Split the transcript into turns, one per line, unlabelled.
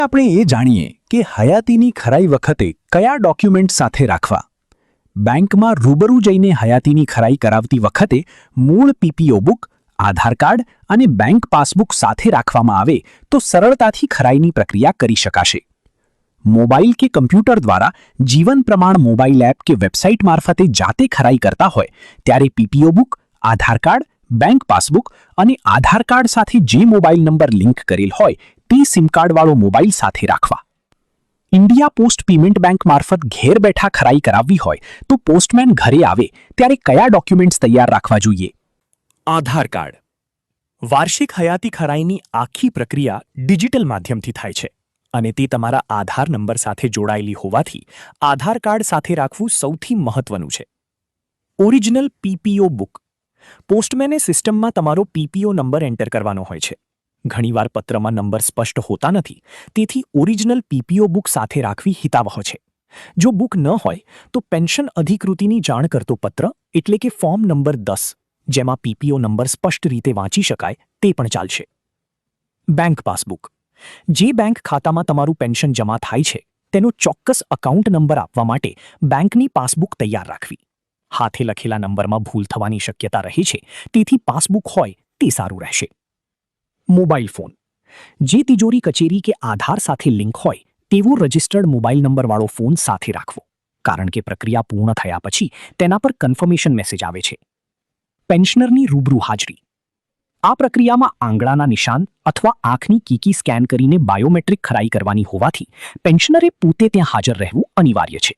આપણે એ જાણીએ કે હયાતીની ખરાઈ વખતે કયા ડોક્યુમેન્ટ સાથે રાખવા. બેંકમાં રૂબરૂ જઈને હયાતીની ખરાઈ કરાવતી વખતે મૂળ પીપીઓ બુક, આધાર કાર્ડ અને બેંક પાસબુક સાથે રાખવામાં આવે તો સરળતાથી ખરાઈની પ્રક્રિયા કરી શકાશે. મોબાઈલ કે કમ્પ્યુટર દ્વારા જીવન પ્રમાણ મોબાઈલ એપ કે વેબસાઇટ મારફતે જાતે ખરાઈ કરતા હોય ત્યારે પીપીઓ બુક, આધાર કાર્ડ, બેંક પાસબુક અને આધાર કાર્ડ સાથે જે મોબાઈલ નંબર લિંક કરેલ હોય તે સિમ કાર્ડવાળો મોબાઈલ સાથે રાખવા. ઇન્ડિયા પોસ્ટ પેમેન્ટ બેંક મારફત ઘેર બેઠા ખરાઈ કરાવવી હોય તો પોસ્ટમેન ઘરે આવે ત્યારે કયા ડોક્યુમેન્ટ્સ તૈયાર રાખવા જોઈએ?
આધાર કાર્ડ. વાર્ષિક હયાતી ખરાઈની આખી પ્રક્રિયા ડિજિટલ માધ્યમથી થાય છે અને તે તમારા આધાર નંબર સાથે જોડાયેલી હોવાથી આધાર કાર્ડ સાથે રાખવું સૌથી મહત્વનું છે. Original PPO book. પોસ્ટમેને સિસ્ટમમાં તમારો પીપીઓ નંબર એન્ટર કરવાનો હોય છે. ઘણીવાર પત્રમાં નંબર સ્પષ્ટ હોતા નથી, તેથી ઓરિજિનલ પીપીઓ બુક સાથે રાખવી હિતાવહ છે. જો બુક ન હોય તો પેન્શન અધિકૃતિની જાણ કરતો પત્ર એટલે કે ફોર્મ નંબર 10 જેમાં પીપીઓ નંબર સ્પષ્ટ રીતે વાંચી શકાય તે પણ ચાલશે. Bank passbook. જે બેંક ખાતામાં તમારું પેન્શન જમા થાય છે તેનો ચોક્કસ અકાઉન્ટ નંબર આપવા માટે બેંકની પાસબુક તૈયાર રાખવી. હાથે લખેલા નંબરમાં ભૂલ થવાની શક્યતા રહે છે, તેથી પાસબુક હોય તે સારું રહેશે. Mobile phone. જે તિજોરી, કચેરી કે આધાર સાથે લિંક હોય તેવો રજિસ્ટર્ડ મોબાઈલ નંબરવાળો ફોન સાથે રાખવો, કારણ કે પ્રક્રિયા પૂર્ણ થયા પછી તેના પર કન્ફર્મેશન મેસેજ આવે છે. પેન્શનરની રૂબરૂ હાજરી. આ પ્રક્રિયામાં આંગળાના નિશાન અથવા આંખની કીકી સ્કેન કરીને બાયોમેટ્રિક ખરાઈ કરવાની હોવાથી પેન્શનરે પોતે ત્યાં હાજર રહેવું અનિવાર્ય છે.